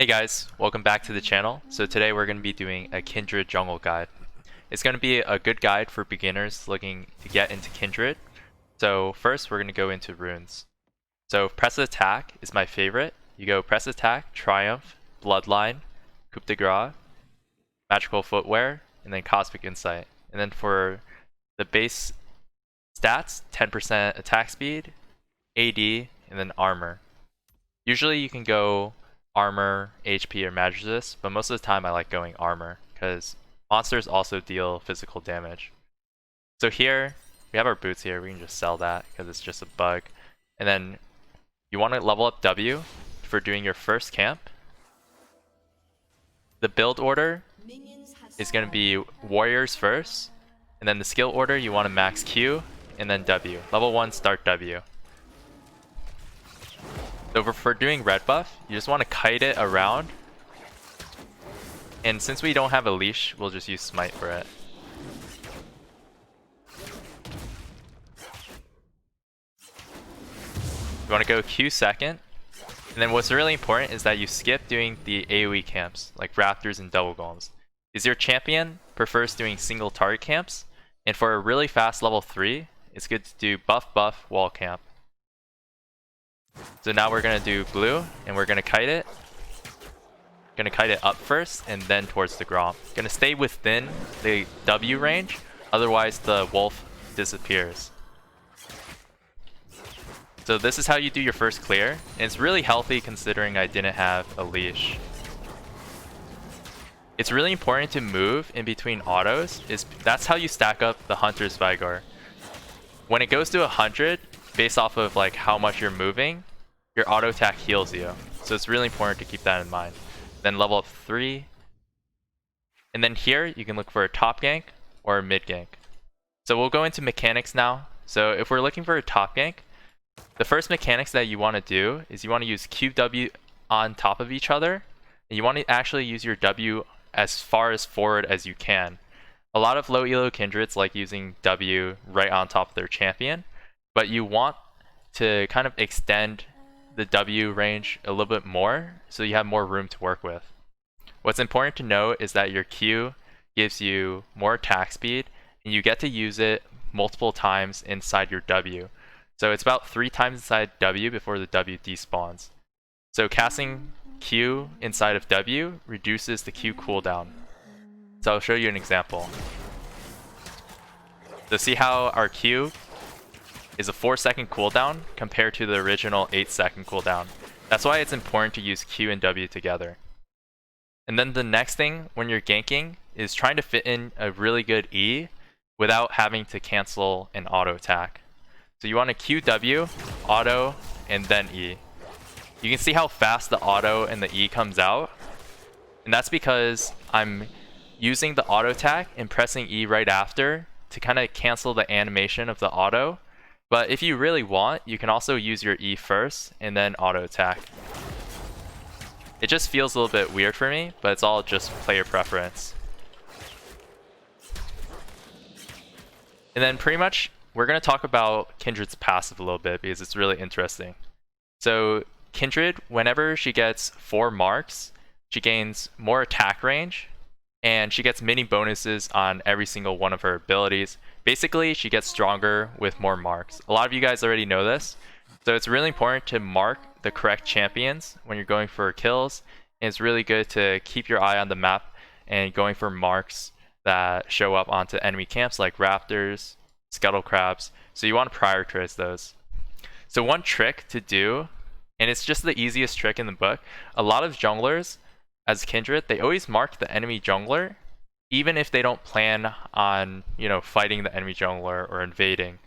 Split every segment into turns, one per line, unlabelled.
Hey guys, welcome back to the channel. So today we're going to be doing a Kindred jungle guide. It's going to be a good guide for beginners looking to get into Kindred. So first we're going to go into runes. So press attack is my favorite. You go press attack, triumph, bloodline, coup de grace, magical footwear, and then cosmic insight. And then for the base stats, 10% attack speed, AD, and then armor. Usually you can go armor, HP, or magic resist, but most of the time I like going armor because monsters also deal physical damage. So here, we have our boots here, we can just sell that because it's just a bug. And then you want to level up W for doing your first camp. The build order is going to be warriors first, and then the skill order you want to max Q, and then W. Level 1 start W. So for doing red buff, you just want to kite it around. And since we don't have a leash, we'll just use smite for it. You want to go Q second. And then what's really important is that you skip doing the AoE camps, like raptors and double golems. Because your champion prefers doing single target camps. And for a really fast level 3, it's good to do buff wall camp. So now we're going to do blue, and we're going to kite it. Going to kite it up first, and then towards the Grom. Going to stay within the W range, otherwise the wolf disappears. So this is how you do your first clear, and it's really healthy considering I didn't have a leash. It's really important to move in between autos, that's how you stack up the Hunter's Vigor. When it goes to 100, based off of like how much you're moving, your auto attack heals you. So it's really important to keep that in mind. Then level up 3. And then here you can look for a top gank or a mid gank. So we'll go into mechanics now. So if we're looking for a top gank, the first mechanics that you want to do is you want to use QW on top of each other. And you want to actually use your W as far as forward as you can. A lot of low elo kindreds like using W right on top of their champion. But you want to kind of extend the W range a little bit more so you have more room to work with. What's important to note is that your Q gives you more attack speed and you get to use it multiple times inside your W. So it's about 3 times inside W before the W despawns. So casting Q inside of W reduces the Q cooldown. So I'll show you an example. So see how our Q is a 4-second cooldown compared to the original 8-second cooldown. That's why it's important to use Q and W together. And then the next thing when you're ganking is trying to fit in a really good E without having to cancel an auto attack. So you want to Q W, auto, and then E. You can see how fast the auto and the E comes out. And that's because I'm using the auto attack and pressing E right after to kind of cancel the animation of the auto. But if you really want, you can also use your E first and then auto attack. It just feels a little bit weird for me, but it's all just player preference. And then pretty much, we're going to talk about Kindred's passive a little bit because it's really interesting. So Kindred, whenever she gets 4 marks, she gains more attack range, and she gets mini bonuses on every single one of her abilities. Basically, she gets stronger with more marks. A lot of you guys already know this, so it's really important to mark the correct champions when you're going for kills. And it's really good to keep your eye on the map and going for marks that show up onto enemy camps like raptors, scuttle crabs. So you want to prioritize those. So one trick to do, and it's just the easiest trick in the book, a lot of junglers as Kindred, they always mark the enemy jungler even if they don't plan on, fighting the enemy jungler or invading.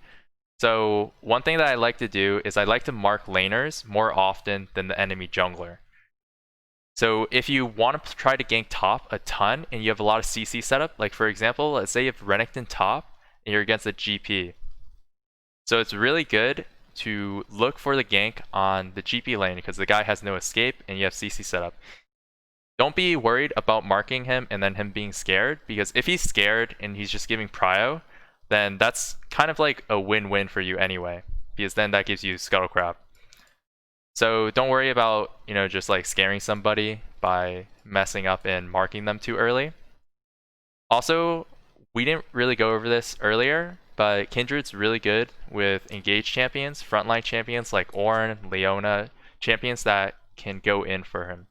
So one thing that I like to do is I like to mark laners more often than the enemy jungler. So if you want to try to gank top a ton and you have a lot of CC setup, like for example, let's say you have Renekton top and you're against a GP. So it's really good to look for the gank on the GP lane because the guy has no escape and you have CC setup. Don't be worried about marking him and then him being scared, because if he's scared and he's just giving prio, then that's kind of like a win-win for you anyway, because then that gives you Scuttle Crab. So don't worry about, just like scaring somebody by messing up and marking them too early. Also, we didn't really go over this earlier, but Kindred's really good with engaged champions, frontline champions like Ornn, Leona, champions that can go in for him.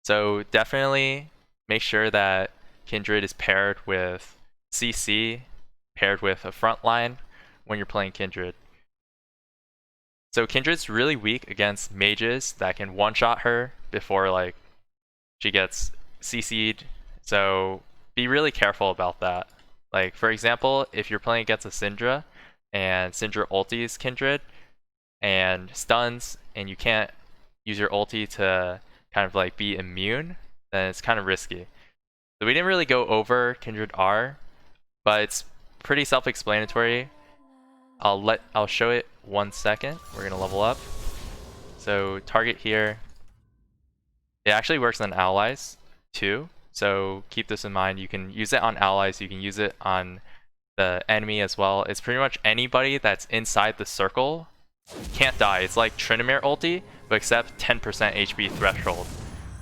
So definitely make sure that Kindred is paired with CC, paired with a frontline when you're playing Kindred. So Kindred's really weak against mages that can one-shot her before like she gets CC'd. So be really careful about that. Like for example, if you're playing against a Syndra and Syndra ultis Kindred and stuns and you can't use your ulti to kind of like be immune, then it's kind of risky. So we didn't really go over Kindred R, but it's pretty self-explanatory. I'll show it 1 second. We're gonna level up. So target here. It actually works on allies too. So keep this in mind. You can use it on allies. You can use it on the enemy as well. It's pretty much anybody that's inside the circle can't die. It's like Tryndamere ulti, but except 10% HP threshold.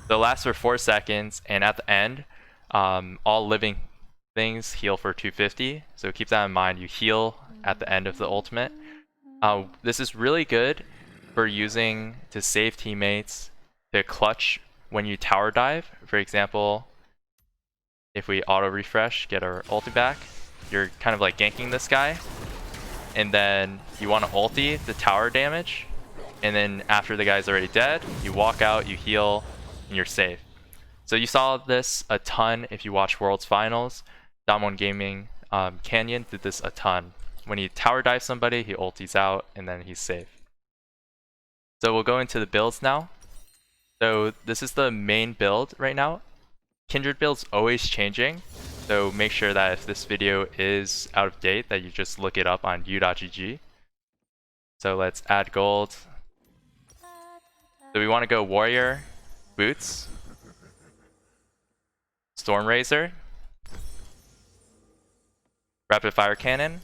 So it lasts for 4 seconds, and at the end, all living things heal for 250. So keep that in mind. You heal at the end of the ultimate. This is really good for using to save teammates, to clutch when you tower dive. For example, if we auto refresh, get our ulti back, you're kind of like ganking this guy, and then you want to ulti the tower damage, and then after the guy's already dead, you walk out, you heal, and you're safe. So you saw this a ton if you watch Worlds Finals. Damwon Gaming Canyon did this a ton. When he tower dives somebody, he ultis out, and then he's safe. So we'll go into the builds now. So this is the main build right now. Kindred build's always changing, so make sure that if this video is out of date, that you just look it up on u.gg. So let's add gold. So we want to go warrior, boots, storm razor, rapid fire cannon,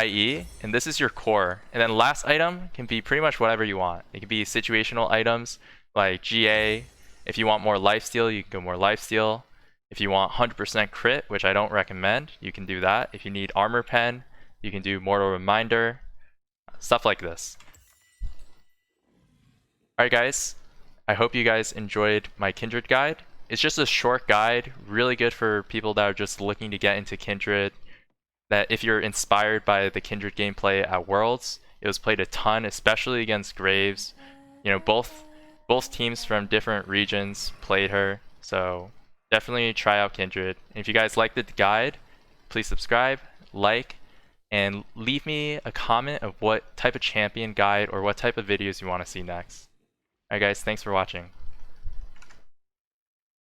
IE, and this is your core. And then last item can be pretty much whatever you want. It can be situational items like GA. If you want more lifesteal, you can go more lifesteal. If you want 100% crit, which I don't recommend, you can do that. If you need armor pen, you can do mortal reminder, stuff like this. Alright guys, I hope you guys enjoyed my Kindred guide. It's just a short guide, really good for people that are just looking to get into Kindred. That if you're inspired by the Kindred gameplay at Worlds, it was played a ton, especially against Graves. Both teams from different regions played her, so definitely try out Kindred. And if you guys liked the guide, please subscribe, like, and leave me a comment of what type of champion guide or what type of videos you want to see next. Alright guys, thanks for watching.